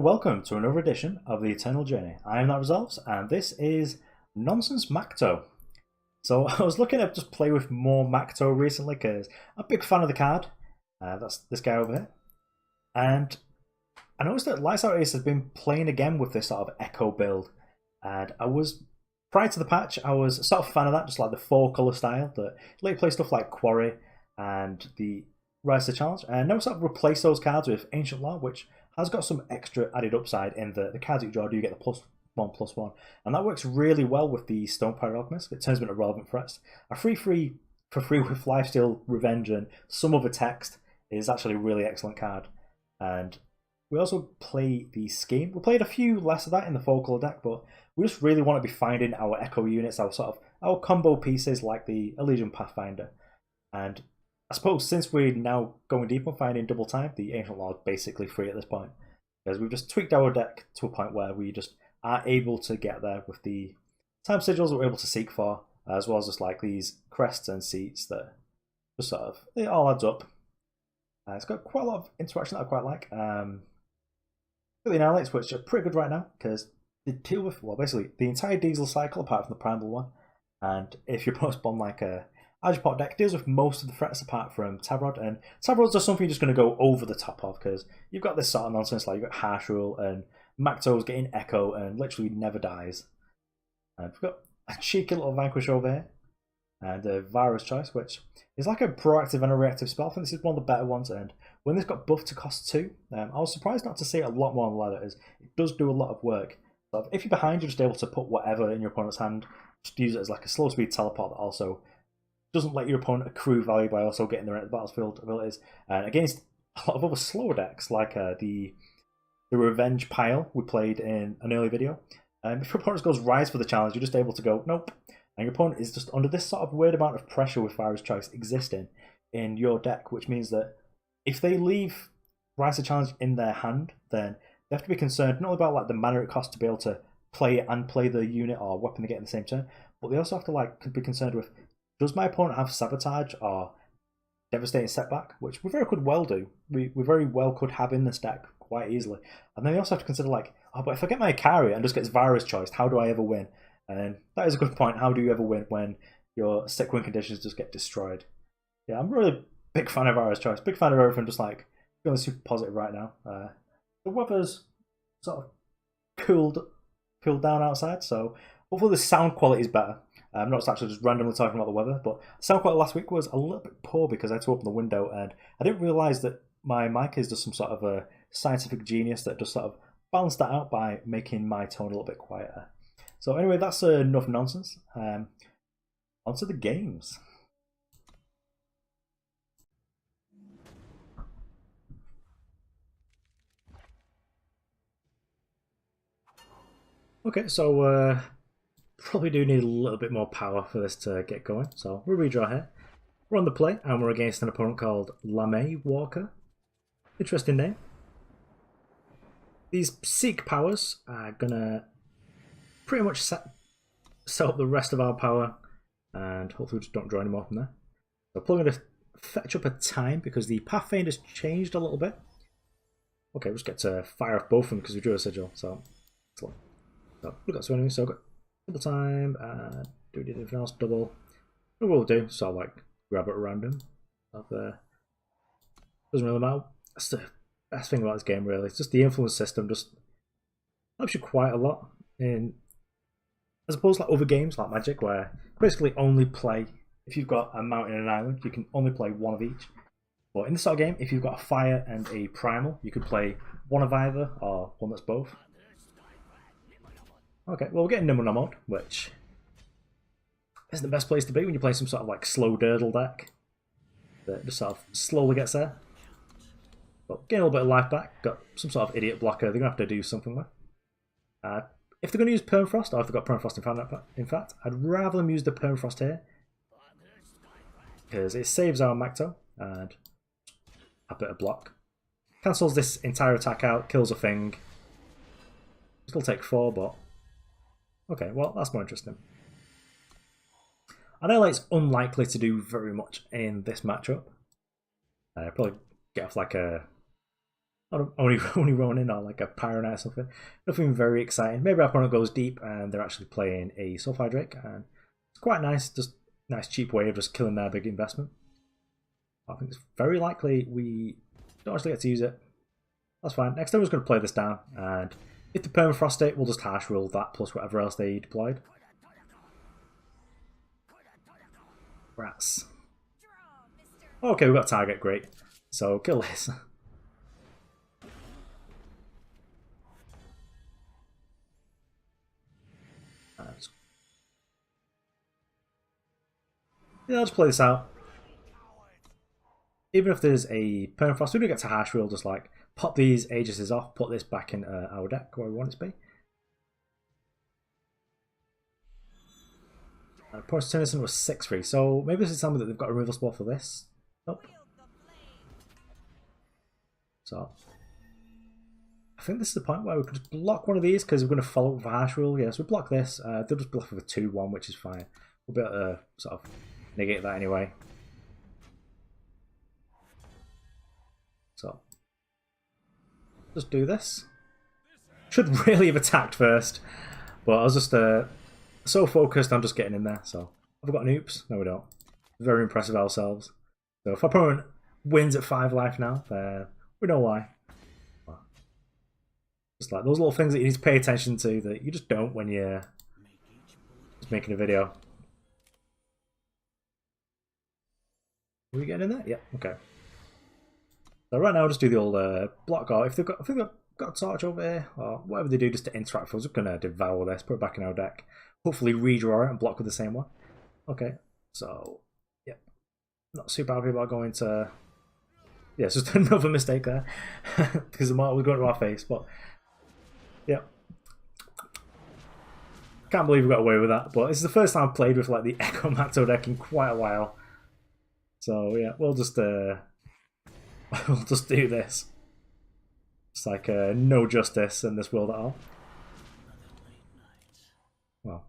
welcome to another edition of the Eternal Journey. I am That Resolves, and this is Nonsense Makto. So I was looking at just play with more Makto recently because I'm a big fan of the card. That's this guy over here. And I noticed that Lights Out Ace has been playing again with this sort of Echo build. And prior to the patch, I was sort of a fan of that, just like the 4-colour style. That let you play stuff like Quarry and the Rise to the Challenge. And now sort of replace those cards with Ancient Law, which has got some extra added upside in the cards that you draw. Do you get the +1/+1, and that works really well with the Stonepowder Alchemist. It turns them into relevant threats. A free for free with Lifesteal, Revenge, and some other text is actually a really excellent card. And we also play the Scheme. We played a few less of that in the 4-colour deck, but we just really want to be finding our Echo units, our combo pieces like the Elysian Pathfinder. And I suppose since we're now going deep on finding double time, the Ancient Law is basically free at this point. Because we've just tweaked our deck to a point where we just are able to get there with the time sigils that we're able to seek for, as well as just like these crests and seats that just sort of, it all adds up. It's got quite a lot of interaction that I quite like. The Annihilate, which are pretty good right now, because they deal with, well, basically the entire diesel cycle apart from the primal one. And if you're post bomb like a Argenport deck, deals with most of the threats apart from Tavrod, and Tavrod's just something you're just going to go over the top of because you've got this sort of nonsense like you've got Harsh Rule and Makto's getting Echo and literally never dies. And we've got a cheeky little Vanquish over here and Vara's Choice, which is like a proactive and a reactive spell. I think this is one of the better ones, and when this got buffed to cost 2, I was surprised not to see it a lot more on the ladder, as it does do a lot of work. So if you're behind, you're just able to put whatever in your opponent's hand, just use it as like a slow speed teleport that also doesn't let your opponent accrue value by also getting their battlefield abilities. And against a lot of other slower decks, like the Revenge pile we played in an early video, if your opponent goes Rise for the challenge, you're just able to go nope, and your opponent is just under this sort of weird amount of pressure with Vara's Choice existing in your deck, which means that if they leave Rise the challenge in their hand, then they have to be concerned not only about like the mana it costs to be able to play it and play the unit or weapon they get in the same turn, but they also have to be concerned with, does my opponent have Sabotage or Devastating Setback, which we very could well do. We very well could have in this deck quite easily. And then you also have to consider like, oh, but if I get my Ikari and just gets Vara's Choice, how do I ever win? And that is a good point. How do you ever win when your sick win conditions just get destroyed? Yeah, I'm really big fan of Vara's Choice. Big fan of everything, just like feeling super positive right now. The weather's sort of cooled down outside, so hopefully the sound quality is better. I'm not actually just randomly talking about the weather, but sound quality last week was a little bit poor because I had to open the window and I didn't realise that my mic is just some sort of a scientific genius that just sort of balanced that out by making my tone a little bit quieter. So anyway, that's enough nonsense. On to the games. Okay, so probably do need a little bit more power for this to get going. So we'll redraw here. We're on the play and we're against an opponent called Lame Walker. Interesting name. These Seek powers are gonna pretty much set up the rest of our power, and hopefully we just don't draw any more from there. So probably gonna fetch up a time because the Pathfinder's changed a little bit. Okay, we'll just get to fire off both of them because we drew a sigil. So excellent. So we've got so anyway, so I've got double time, and do we need anything else? Double. What we'll do, so I'll like grab it at random. Doesn't really matter. That's the best thing about this game, really. It's just the influence system just helps you quite a lot. As opposed to like other games like Magic, where you basically only play, if you've got a mountain and an island, you can only play one of each. But in this sort of game, if you've got a fire and a primal, you could play one of either or one that's both. Okay, well we're getting Nimble mode, which isn't the best place to be when you play some sort of like slow Durdle deck that just sort of slowly gets there. But getting a little bit of life back, got some sort of idiot blocker they're going to have to do something with. If they're going to use Permafrost, or if they've got Permafrost in fact, I'd rather them use the Permafrost here, because it saves our Makto and a bit of block. Cancels this entire attack out, kills a thing. Still take 4, but okay, well, that's more interesting. Annihilate's unlikely to do very much in this matchup. Probably get off like a only Ronin or like a Pyro Knight or something. Nothing very exciting. Maybe our opponent goes deep and they're actually playing a Sulfide Drake, and it's quite nice, just nice cheap way of just killing their big investment. I think it's very likely we don't actually get to use it. That's fine. Next time we're just going to play this down, and if the permafrost state, we'll just harsh rule that plus whatever else they deployed. Rats. Okay, we've got target, great. So kill this. Yeah, let's play this out. Even if there's a permafrost, we do get to harsh rule, just like pop these Aegises off, put this back in our deck where we want it to be. Opponent's Tennyson was 6-3, so maybe this is something that they've got a removal spell for this. Nope. So I think this is the point where we could just block one of these because we're going to follow up with a harsh rule. Yes, we block this. They'll just block with a 2-1, which is fine. We'll be able to sort of negate that anyway. So just do this. Should really have attacked first, but I was just so focused on just getting in there. So have we got an oops? No, we don't. Very impressive ourselves. So if our opponent wins at 5 life now, then we know why. Just like those little things that you need to pay attention to that you just don't when you're just making a video. Are we getting in there? Yeah, okay. So right now I'll just do the old block guard. If they've got a torch over here, or whatever they do just to interact with us, we're going to devour this, put it back in our deck. Hopefully redraw it and block with the same one. Okay, so, yeah. Not super happy about going to... Yeah, it's just another mistake there. Because the mark was going to our face, but... Yeah. Can't believe we got away with that, but this is the first time I've played with like the Echo Makto deck in quite a while. So, yeah, we'll just do this. It's like no justice in this world at all. Well,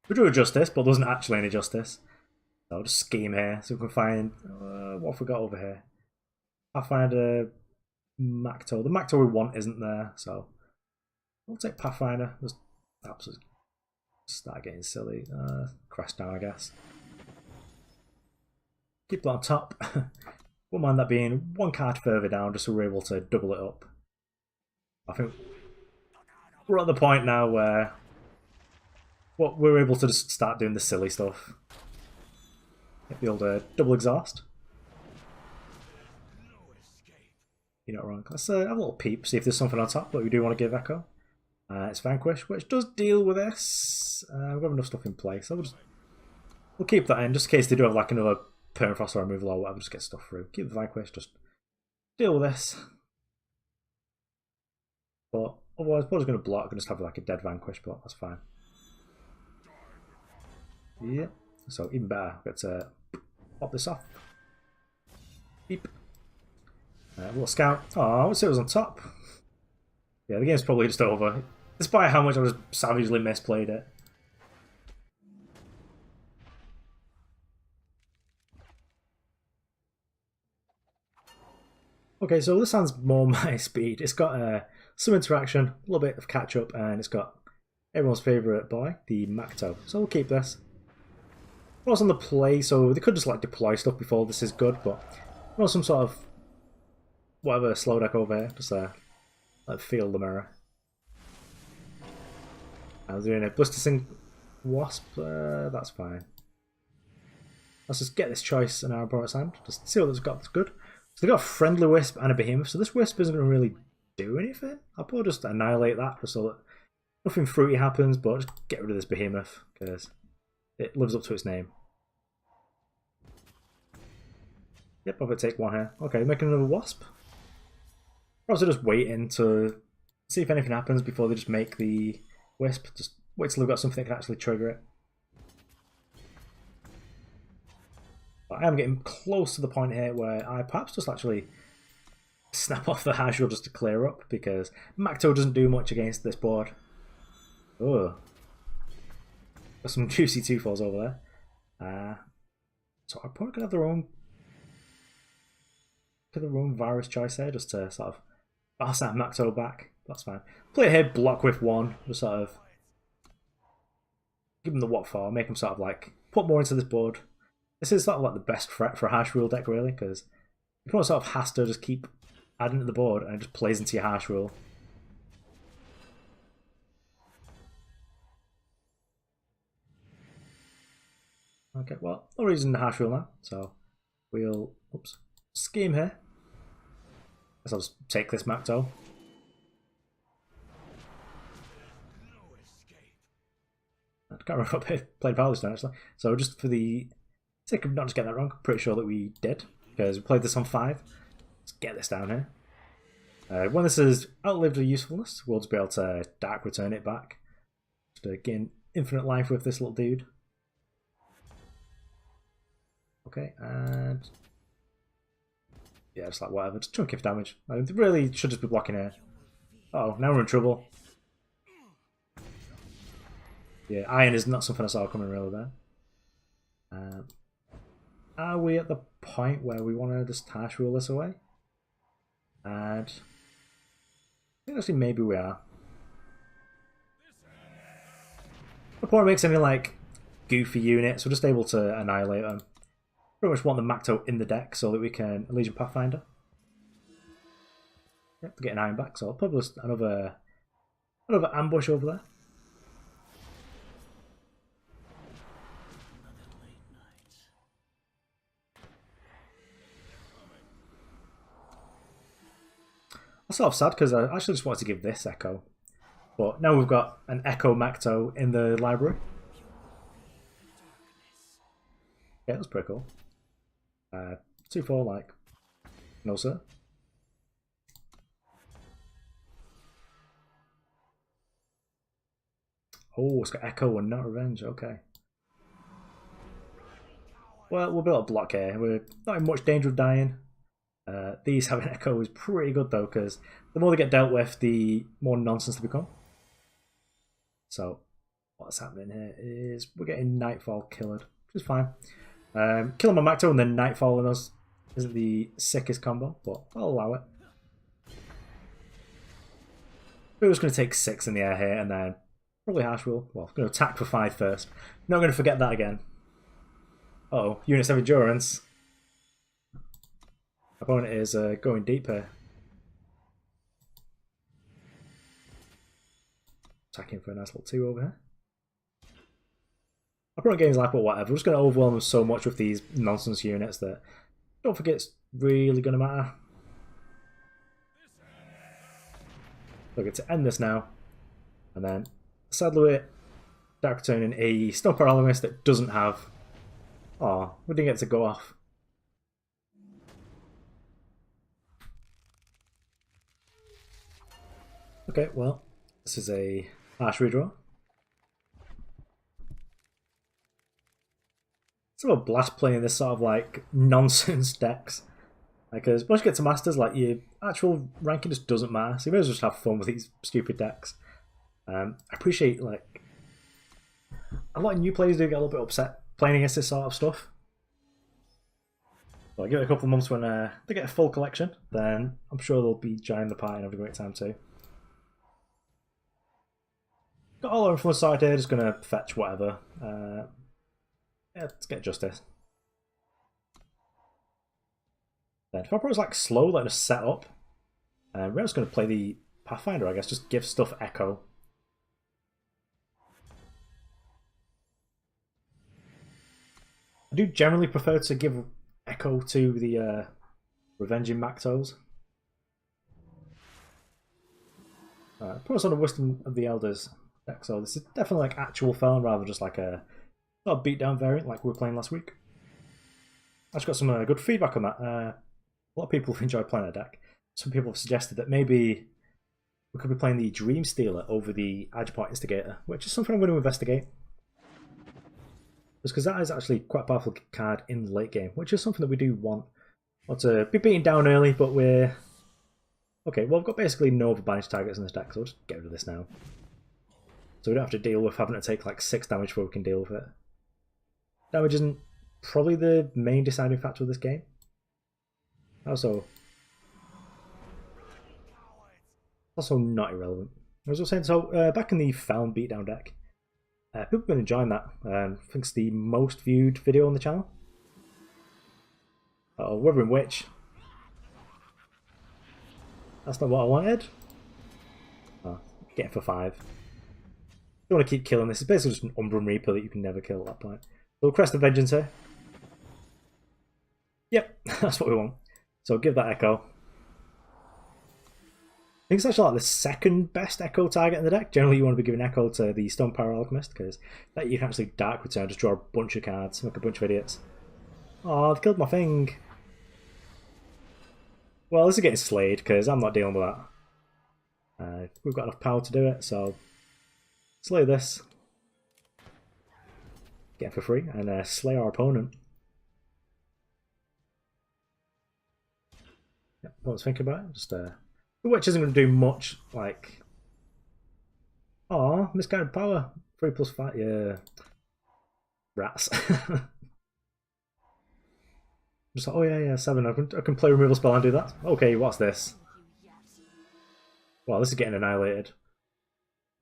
we do a justice, but there wasn't actually any justice. So I'll just scheme here so we can find what have we got over here. Pathfinder, Makto. The Makto we want isn't there, so we'll take Pathfinder. Just absolutely start getting silly. Crest down, I guess. Keep that on top. Wouldn't mind that being one card further down, just so we're able to double it up. I think we're at the point now where we're able to just start doing the silly stuff. Get the old double exhaust. You're not wrong. Let's have a little peep, see if there's something on top that we do want to give Echo. It's Vanquish, which does deal with this. We've got enough stuff in place, so we'll keep that in, just in case they do have like another permafrost or removal or whatever, just get stuff through. Keep the Vanquish, just deal with this. But otherwise, we're just going to block and just have like a dead Vanquish, but that's fine. Yeah, so even better, get to pop this off. Beep. Little scout. Oh, I would say it was on top. Yeah, the game's probably just over. Despite how much I was savagely misplayed it. Okay, so this sounds more my speed. It's got some interaction, a little bit of catch up, and it's got everyone's favourite boy, the Makto. So we'll keep this. What's on the play, so they could just like deploy stuff before this is good, but some sort of whatever slow deck over here, just like feel the mirror. I was doing a Blistersing Wasp, that's fine. Let's just get this choice in our opponent's hand, just see what it's got that's good. So they've got a Friendly Wisp and a Behemoth, so this Wisp isn't going to really do anything. I'll probably just annihilate that just so that nothing fruity happens, but just get rid of this Behemoth, because it lives up to its name. Yep, I'll take one here. Okay, making another Wasp. Or also just waiting to see if anything happens before they just make the Wisp. Just wait till they've got something that can actually trigger it. But I am getting close to the point here where I perhaps just actually snap off the hash just to clear up, because Makto doesn't do much against this board. Oh, got some juicy 2/4s over there. So I probably could have their own Vara's choice here, just to sort of I'll snap Makto back. That's fine. Play it here, block with one. Just sort of give him the what for, make him sort of like put more into this board. This is sort of like the best threat for a harsh rule deck, really, because you sort of has to just keep adding to the board and it just plays into your harsh rule. Okay, well, no reason to harsh rule now, so we'll scheme here. Guess I'll just take this Makto. I can't remember if I played Power this time, actually. So just for the sake of not just getting that wrong, I'm pretty sure that we did, because we played this on 5. Let's get this down here. When this has outlived the usefulness, we'll just be able to Dark Return it back. Just to gain infinite life with this little dude. Okay, and yeah, just like whatever, just chunk of damage. I really should just be blocking here. Uh oh, now we're in trouble. Yeah, iron is not something I saw coming really there. Are we at the point where we want to just harsh rule this away? And I think actually maybe we are. Before it makes any like goofy units, we're just able to annihilate them. Pretty much want the Makto in the deck so that we can Elysian Pathfinder. Yep, to get an iron back, so I'll probably just another ambush over there. I'm sort of sad because I actually just wanted to give this Echo. But now we've got an Echo Makto in the library. Yeah, that's pretty cool. 2-4, like, no sir. Oh, it's got Echo and not Revenge, okay. Well, we'll be able to block here. We're not in much danger of dying. These having Echo is pretty good though, because the more they get dealt with, the more nonsense they become. So, what's happening here is we're getting Nightfall killed, which is fine. Killing my Makto and then Nightfall on us isn't the sickest combo, but I'll allow it. We're just going to take 6 in the air here and then probably harsh rule. Well, going to attack for 5 first. Not going to forget that again. Uh-oh, units have endurance. Opponent is going deep here. Attacking for a nice little 2 over here. I'll probably games like, but whatever. We're just going to overwhelm them so much with these nonsense units that don't forget it's really going to matter. So I get to end this now. And then, sadly, we're Dark Returning a Stonepowder Alchemist that doesn't have. Oh, we didn't get to go off. Okay, well, this is a harsh redraw. It's a blast playing this sort of like nonsense decks. Like, as once you get to Masters, like your actual ranking just doesn't matter. So you may as well just have fun with these stupid decks. I appreciate like a lot of new players do get a little bit upset playing against this sort of stuff. But I'll give it a couple of months when they get a full collection, then I'm sure they'll be joining the party and having a great time too. Got all our influence started here, just gonna fetch whatever. Yeah, let's get Justice. Then if I was like slow, like just set up, we're just gonna play the Pathfinder, I guess, just give stuff Echo. I do generally prefer to give Echo to the Revenging Maktos. Put us on the Wisdom of the Elders deck, so this is definitely like actual Felon rather than just like a sort of beatdown variant like we were playing last week. I've got some good feedback on that. A lot of people have enjoyed playing that deck. Some people have suggested that maybe we could be playing the Dream Stealer over the Argenport Instigator, which is something I'm going to investigate. Just because that is actually quite a powerful card in the late game, which is something that we do want. Want to be beaten down early, but we're... Okay, well, we've got basically no other Banish targets in this deck, so I'll just get rid of this now. So we don't have to deal with having to take like 6 damage before we can deal with it. Damage isn't probably the main deciding factor of this game. Also, Also not irrelevant. As I was saying, so back in the Found Beatdown deck, people have been enjoying that. I think it's the most viewed video on the channel. Oh, Wuthering Witch. That's not what I wanted. Oh, get it for 5. You want to keep killing this. It's basically just an Umbran Reaper that you can never kill at that point. So Crest of Vengeance here. Yep, that's what we want. So give that Echo. I think it's actually like the second best Echo target in the deck. Generally you want to be giving Echo to the Stonepowder Alchemist, because that you can actually Dark Return, just draw a bunch of cards, make a bunch of idiots. Oh, I've killed my thing. Well, this is getting slayed, because I'm not dealing with that. We've got enough power to do it, so slay this. Get it for free, and slay our opponent. Yep, opponent's thinking about it. Just the Witch isn't going to do much, like... Aw, misguided power. 3+5, yeah. Rats. Just like, oh yeah, 7. I can play removal spell and do that. Okay, what's this? Well, this is getting annihilated.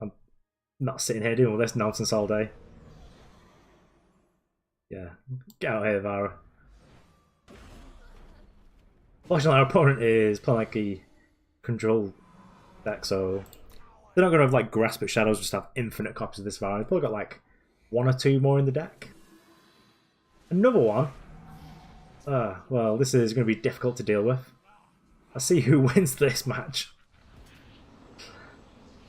I'm not sitting here doing all this nonsense all day. Yeah, get out of here, Vara. Fortunately, our opponent is playing like a control deck, so they're not going to have like Grasp at Shadows, just have infinite copies of this Vara. They've probably got like 1 or 2 more in the deck. Another one. Well, this is going to be difficult to deal with. I see who wins this match.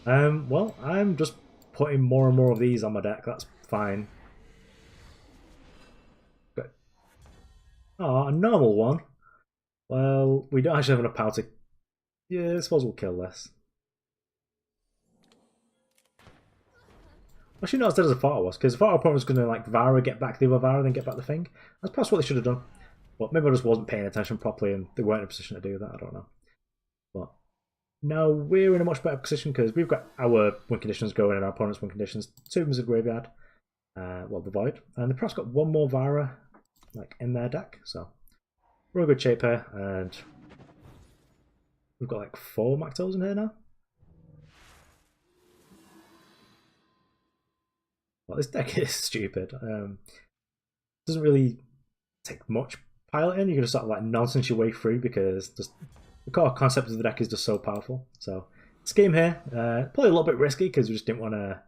Well, I'm just putting more and more of these on my deck. That's fine. But, a normal one. Well, we don't actually have enough power to... Yeah, I suppose we'll kill this. Actually, not as dead as I thought it was, because I thought our opponent was going to like Vara, get back the other Vara, then get back the thing. That's perhaps what they should have done. But maybe I just wasn't paying attention properly and they weren't in a position to do that, I don't know. But now we're in a much better position because we've got our win conditions going and our opponent's win conditions. 2 of them is a graveyard, well, the Void. And they've perhaps got 1 more Vara like in their deck, so we're in good shape here. And we've got like 4 Maktos in here now. Well, this deck is stupid. Doesn't really take much piloting. You can just sort of like nonsense your way through because just the core concept of the deck is just so powerful. So this game here, probably a little bit risky because we just didn't want to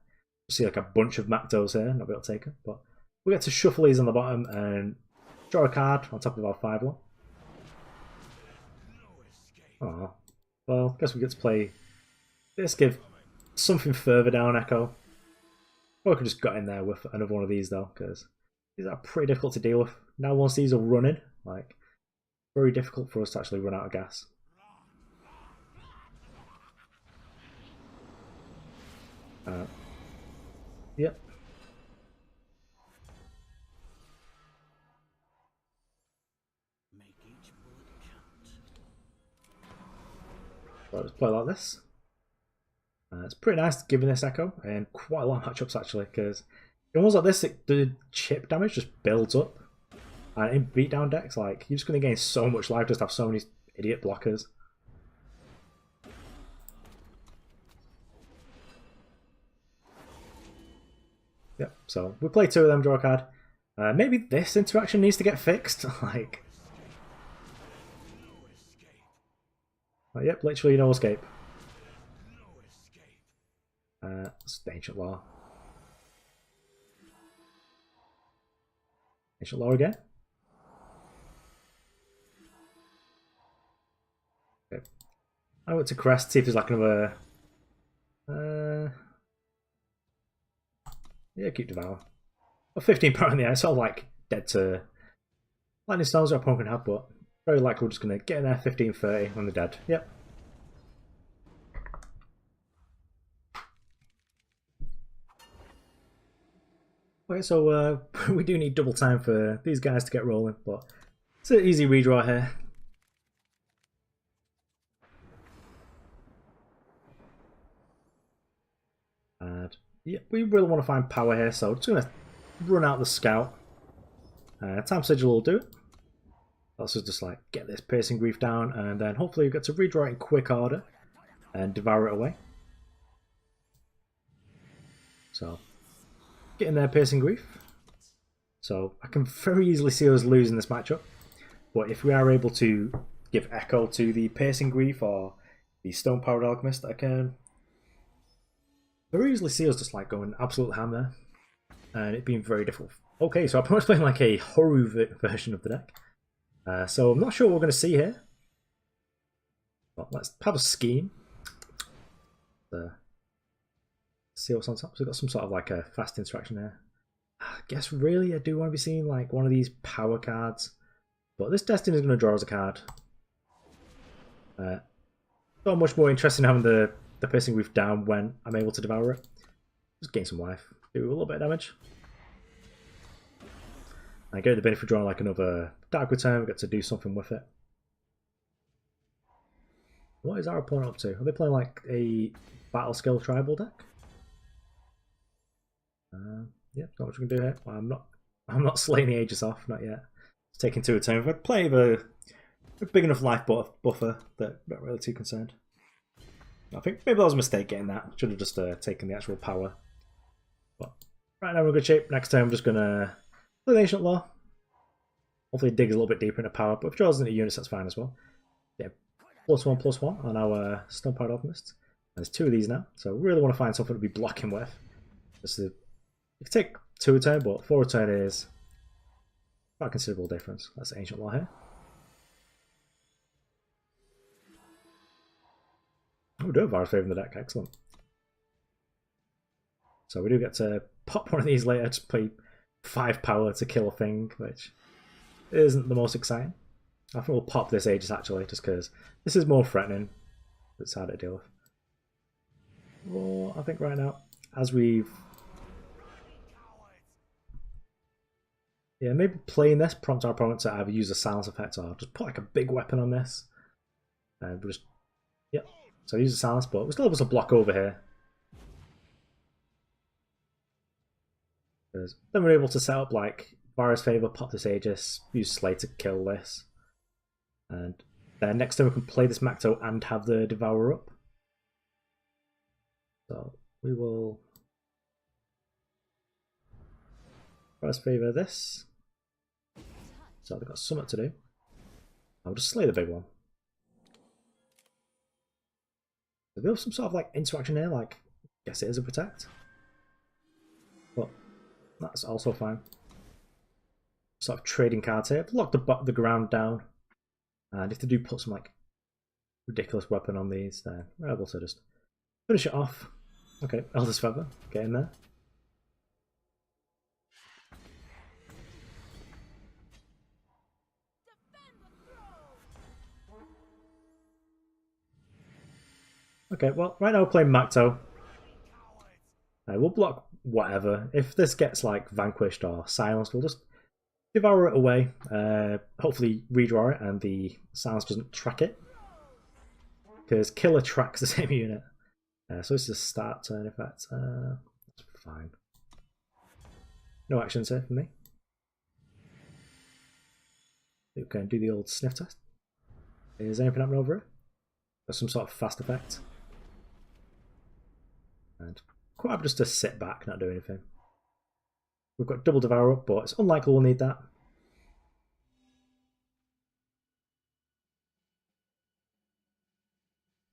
see like a bunch of Maktos here, not be able to take them. But we get to shuffle these on the bottom and draw a card on top of our 5-1. Oh, well, I guess we get to play this, give something further down Echo. Or I could just got in there with another one of these though, because these are pretty difficult to deal with. Now once these are running, like, very difficult for us to actually run out of gas. Yep. So let's play like this. It's pretty nice giving this Echo, and quite a lot of matchups actually, because in ones like this, the chip damage just builds up. And in beatdown decks, like, you're just going to gain so much life, just have so many idiot blockers. Yep, so we play 2 of them, draw a card. Maybe this interaction needs to get fixed. Like, yep, literally no escape. It's the Ancient Law. Ancient Law again. Okay. I went to Crest, see if there's like another... yeah, keep Devour. Well, 15 power in the air, it's all like dead to Lightning Stones our opponent can have, but very likely we're just going to get in there 15-30 when they're dead. Yep. Okay, so we do need double time for these guys to get rolling, but it's an easy redraw here. And yeah, we really want to find power here, so just going to run out the Scout. Time Sigil will do it. Also just like get this Piercing Grief down, and then hopefully we get to redraw it in quick order. and devour it away. So, getting their Piercing Grief. So, I can very easily see us losing this matchup. But if we are able to give Echo to the Piercing Grief or the Stonepowder Alchemist, I can very easily see us just like going absolute ham there. And it being very difficult. Okay, so I'm pretty much playing like a Horu version of the deck. So I'm not sure what we're going to see here. Well, let's have a scheme. See what's on top. So we've got some sort of like a fast interaction there. I guess really I do want to be seeing like one of these power cards. But this Destiny is going to draw us a card. Not much more interesting having the Piercing Reef down when I'm able to devour it. Just gain some life. Do a little bit of damage. I get the benefit of drawing like another Dark Return. We get to do something with it. What is our opponent up to? Are they playing like a Battle Skill Tribal deck? Yeah, not much we can do here. Well, I'm not slaying the Aegis off, not yet. It's taking 2 a turn. If I play with a big enough life buffer that I'm not really too concerned. I think maybe that was a mistake getting that. Should have just taken the actual power. But right now we're in good shape. Next turn I'm just gonna play the Ancient Law. Hopefully dig a little bit deeper into power, but if it draws into units that's fine as well. Yeah, +1/+1 on our Stonepowder Alchemist. And there's 2 of these now, so we really want to find something to be blocking with. You can take 2 a turn, but 4 a turn is quite a considerable difference. That's the Ancient Law here. Oh, we do have Vara's Favour in the deck, excellent. So we do get to pop one of these later, just play 5 power to kill a thing, which isn't the most exciting. I think we'll pop this Aegis actually, just because this is more threatening. It's harder to deal with. Well, I think right now, as we've... Yeah, maybe playing this prompts our opponent to either use a silence effect or just put like a big weapon on this. And we'll just... Yep. So use a silence, but we're still able to block over here. Then we're able to set up like Vara's Favour, pop this Aegis, use Slay to kill this. And then next time we can play this Makto and have the Devour up. So we will Vara's Favour this. So they've got something to do. I'll just slay the big one. So we have some sort of like interaction here, like I guess it is a protect. But that's also fine. Sort of trading cards here. Lock the ground down. And if they do put some like ridiculous weapon on these, then we're able to just finish it off. Okay, Elder's Feather, get in there. Okay, well, right now we're playing Makto. We'll block whatever. If this gets like vanquished or silenced, we'll just devour it away. Hopefully redraw it and the silence doesn't track it. Because killer tracks the same unit. So this is a start turn effect. That's fine. No actions here for me. We can do the old sniff test. Is anything happening over here? There's some sort of fast effect. And quite happy just to sit back, not do anything. We've got double Devour up, but it's unlikely we'll need that.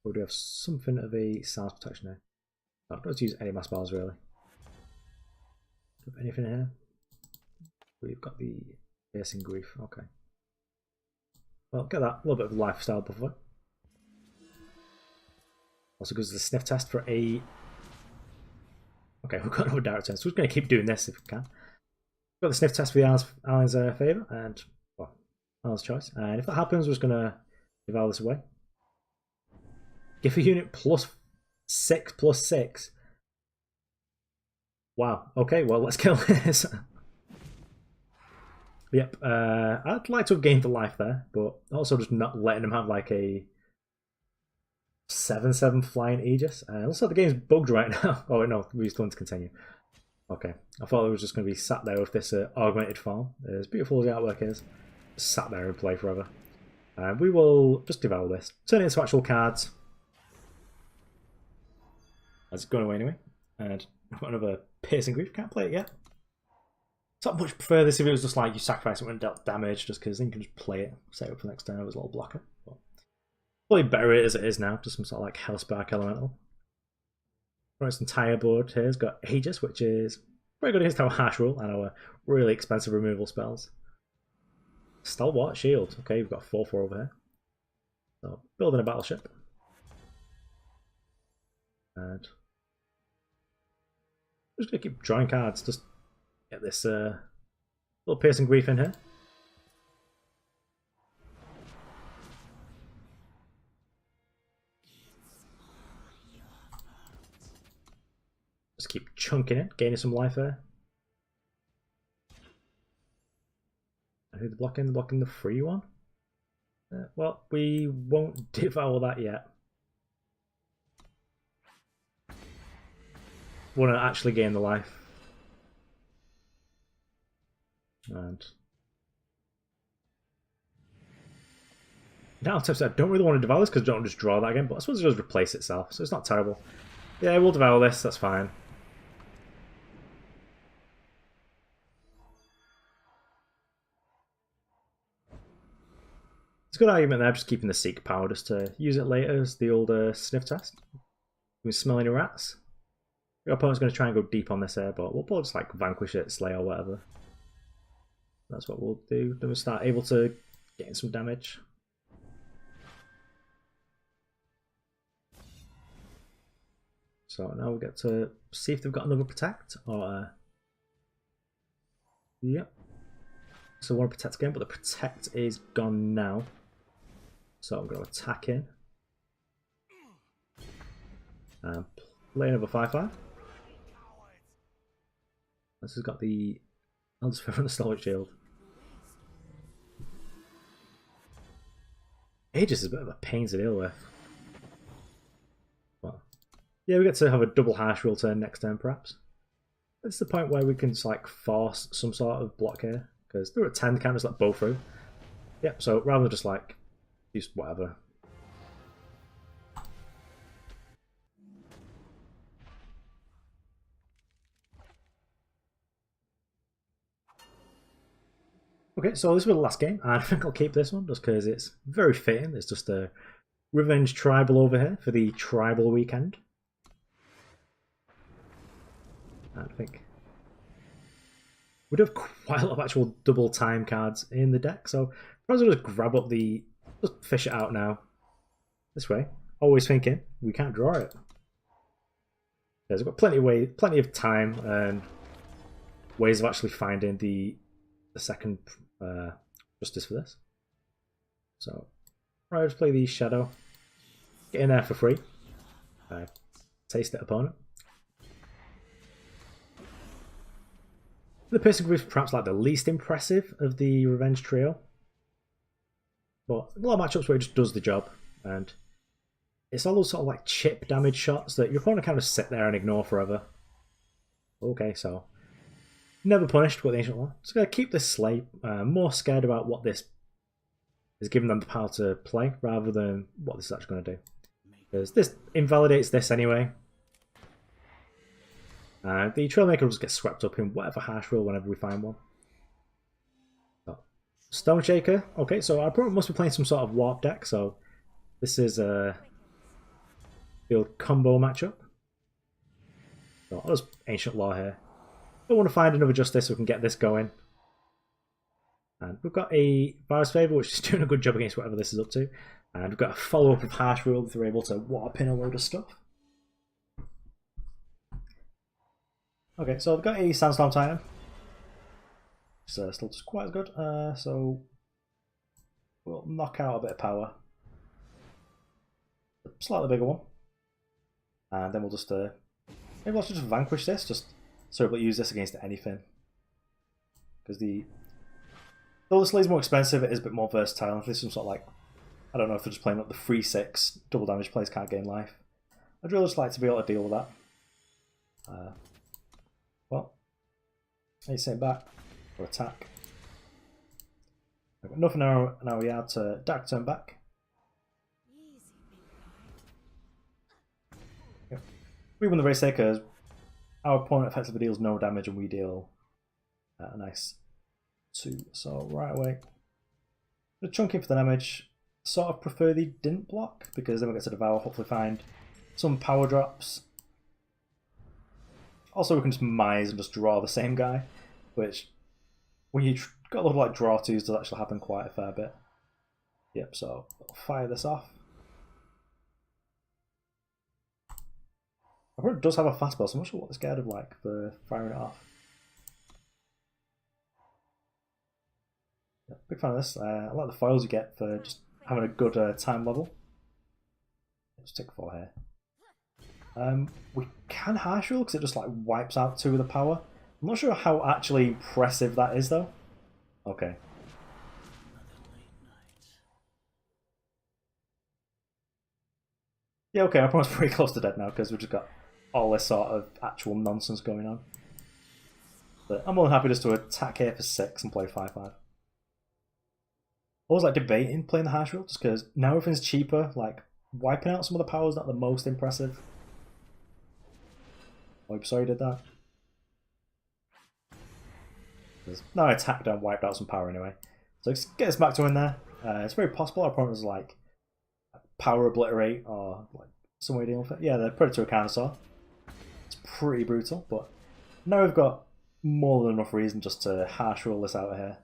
We do have something of a silence protection here. I don't use any mass bars really. Do we have anything here? We've got the Piercing Grief, okay. Well, get that, a little bit of lifestyle buffer. Also gives us the sniff test for a... Okay, we've got another direct turn, so we're going to keep doing this if we can. We've got the sniff test for the Allian's Favour, and, well, Allian's Choice. And if that happens, we're just going to devour this away. Give a unit +6/+6. Wow, okay, well, let's kill this. Yep, I'd like to have gained the life there, but also just not letting him have like a 7/7 flying Aegis. Looks like the game's bugged right now. Oh no, we're still to continue. Okay, I thought it was just going to be sat there with this augmented form. As beautiful as the artwork is, sat there and play forever. We will just devour this, turn it into actual cards. It's gone away anyway. And I've got another Piercing Grief. Can't play it yet. So I'd much prefer this if it was just like you sacrifice it when it dealt damage, just because then you can just play it, set it up for next turn with a little blocker. But probably better it as it is now, just some sort of like Hellspark Elemental. Its entire board here has got Aegis, which is very good against our Harsh Rule and our really expensive removal spells. Stalwart Shield. Okay, we've got 4/4 over here. So building a battleship. And I'm just gonna keep drawing cards, just get this little Piercing Grief in here. Just keep chunking it, gaining some life there. And who's blocking? Blocking the free one? Well, we won't devour that yet. Want to actually gain the life. And now, I don't really want to devour this because I don't want to just draw that again, but I suppose it does replace itself, so it's not terrible. Yeah, we'll devour this, that's fine. It's a good argument there, just keeping the Seek power just to use it later as the old sniff test. We smell any rats. Your opponent's going to try and go deep on this here, but we'll probably just like Vanquish it, Slay or whatever. That's what we'll do. Then we'll start able to gain some damage. So now we get to see if they've got another Protect or yep. So I want to Protect again, but the Protect is gone now. So I'm going to attack in. And play another 5/5. This has got the Elder Sphere and the Stalwart Shield. Aegis is a bit of a pain to deal with. Well, yeah, we get to have a double Harsh Rule turn next turn, perhaps. It's the point where we can just like force some sort of block here, because they're at 10, can't just let bow through. Yep, so rather than just like use whatever. Okay, so this was the last game, and I think I'll keep this one just because it's very fitting. It's just a Revenge Tribal over here for the Tribal weekend. And I think we do have quite a lot of actual double time cards in the deck, so I'll just grab up the, just fish it out now. This way, always thinking we can't draw it. There's got plenty of time and ways of actually finding the second justice for this. So I'll just play the Shadow, get in there for free, taste it opponent. The Piercing Grief is perhaps like the least impressive of the Revenge trio, but a lot of matchups where it just does the job, and it's all those sort of like chip damage shots that your opponent kind of sit there and ignore forever. Okay, so never punished with the Ancient Law. Just gonna keep this Slay. More scared about what this is giving them the power to play rather than what this is actually going to do. Because this invalidates this anyway. The Trailmaker will just get swept up in whatever Harsh Rule whenever we find one. So, Stone Shaker. Okay, so our opponent must be playing some sort of warp deck, so this is the old combo matchup. So I'll just Ancient Law here. Don't want to find another Justice so we can get this going. And we've got a Vara's Favour, which is doing a good job against whatever this is up to. And we've got a follow-up of Harsh Rule if we're able to warp in a load of stuff. Okay, so I've got a Sandstorm Titan. So still just quite as good. So we'll knock out a bit of power. A slightly bigger one. And then we'll just maybe let's just Vanquish this, just so we'll use this against anything. Because though the Slay's more expensive, it is a bit more versatile. If there's some sort of like, I don't know if they're just playing up the 3/6 double damage plays can't gain life. I'd really just like to be able to deal with that. Well, he's sitting back for attack. I've got nothing now we add to Dark Turn back. Yep. We win the race here because our opponent effectively deals no damage and we deal a nice 2. So right away, we're chunking for the damage. Sort of prefer they didn't block because then we get to Devour, hopefully find some power drops. Also, we can just mize and just draw the same guy, which when you got a lot of like draw twos does actually happen quite a fair bit. Yep, so I'll fire this off. I probably does have a fastball, so I'm not sure what this guy would like for firing it off. Yeah, big fan of this. I like the foils you get for just having a good time level. Let's take 4 here. We can harsh rule because it just like wipes out 2 of the power. I'm not sure how actually impressive that is though. Okay. Yeah, okay, our opponent's pretty close to dead now because we've just got all this sort of actual nonsense going on. But I'm more than happy just to attack here for 6 and play 5-5. I was like debating playing the harsh rule just because now everything's cheaper, like wiping out some of the power is not the most impressive. Oh, I'm sorry I did that. Now I attacked and wiped out some power anyway. So let's get this Makto in there. It's very possible our opponent was like power obliterate or like some way dealing with it. Yeah, the Predator Carnosaur. It's pretty brutal, but now we've got more than enough reason just to harsh roll this out of here.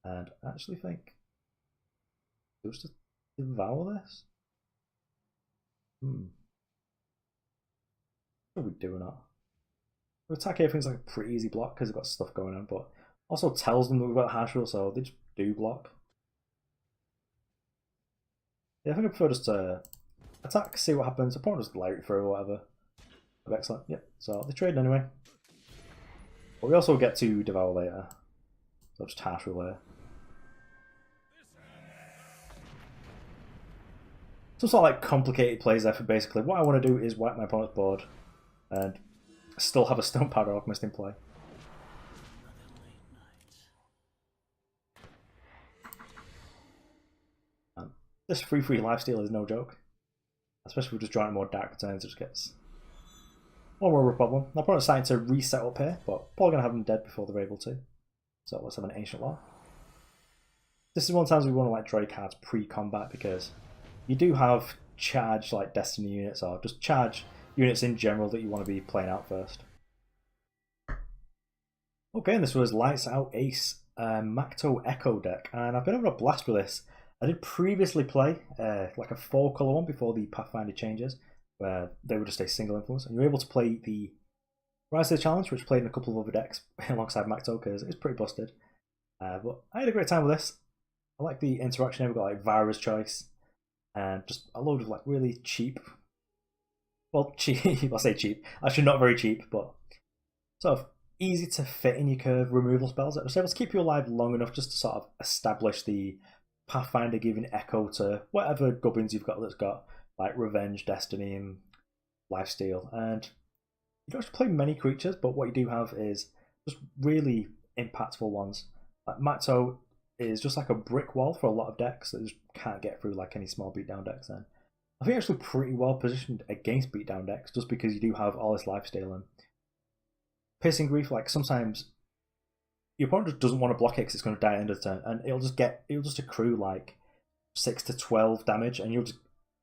And I actually think it was just Devour this. What are we doing that? We attack everything's like a pretty easy block because they've got stuff going on, but also tells them that we've got harsh rule, so they just do block. Yeah, I think I prefer just to attack, see what happens. I'll probably just light it through or whatever. Excellent, yep. So they trade anyway. But we also get to Devour later. So just harsh rule later. Some sort of like complicated plays there for basically what I want to do is wipe my opponent's board and still have a Stonepowder Alchemist in play. And this 3/3 lifesteal is no joke. Especially if we're just drawing more dark returns, it just gets more of a problem. My opponent's starting to reset up here, but probably going to have them dead before they're able to. So let's have an Ancient Law. This is one of the times we want to like draw cards pre-combat because you do have charged like Destiny units or just charge units in general that you want to be playing out first. Okay, and this was Lights Out Ace Makto Echo deck, and I've been having a blast with this. I did previously play like a 4-color one before the Pathfinder changes, where they were just a single influence, and you were able to play the Rise of the Challenge, which played in a couple of other decks alongside Makto because it's pretty busted. But I had a great time with this. I like the interaction here. We've got like Vara's Choice, and just a load of like really cheap, well, cheap, I'll say cheap, actually not very cheap, but sort of easy to fit in your curve removal spells that just able to keep you alive long enough just to sort of establish the Pathfinder giving echo to whatever goblins you've got that's got like Revenge, Destiny, and Lifesteal. And you don't have to play many creatures, but what you do have is just really impactful ones. Like Makto is just like a brick wall for a lot of decks that just can't get through like any small beatdown decks then. I think actually pretty well positioned against beatdown decks just because you do have all this lifesteal and Piercing Grief. Like sometimes your opponent just doesn't want to block it because it's going to die at the end of the turn, and it'll just accrue like 6 to 12 damage, and you'll just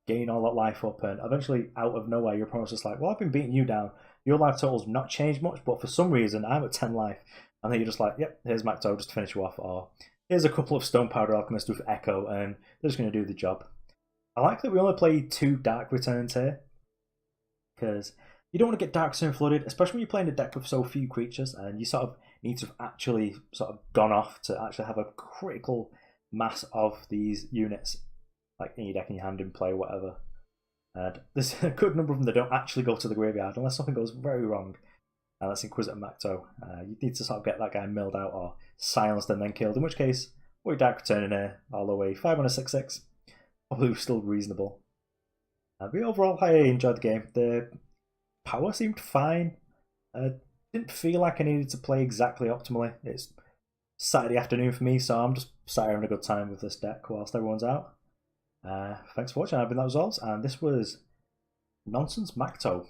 gain all that life up, and eventually out of nowhere your opponent's just like, well, I've been beating you down, your life total's not changed much, but for some reason I'm at 10 life, and then you're just like, yep, here's Makto just to finish you off, or here's a couple of Stonepowder Alchemist with Echo, and they're just going to do the job. I like that we only play 2 Dark Returns here, because you don't want to get Dark Return flooded, especially when you're playing a deck with so few creatures, and you sort of need to have actually sort of gone off to actually have a critical mass of these units, like in your deck, in your hand, in play, or whatever. And there's a good number of them that don't actually go to the graveyard unless something goes very wrong. And that's Inquisitor Makto. You need to sort of get that guy milled out or silenced and then killed, in which case, we're Dark Returning here, all the way 5 on a 6/6. Probably still reasonable. But overall, I enjoyed the game. The power seemed fine. Didn't feel like I needed to play exactly optimally. It's Saturday afternoon for me, so I'm just sat here having a good time with this deck whilst everyone's out. Thanks for watching. I've been That Resolves, and this was Nonsense Makto.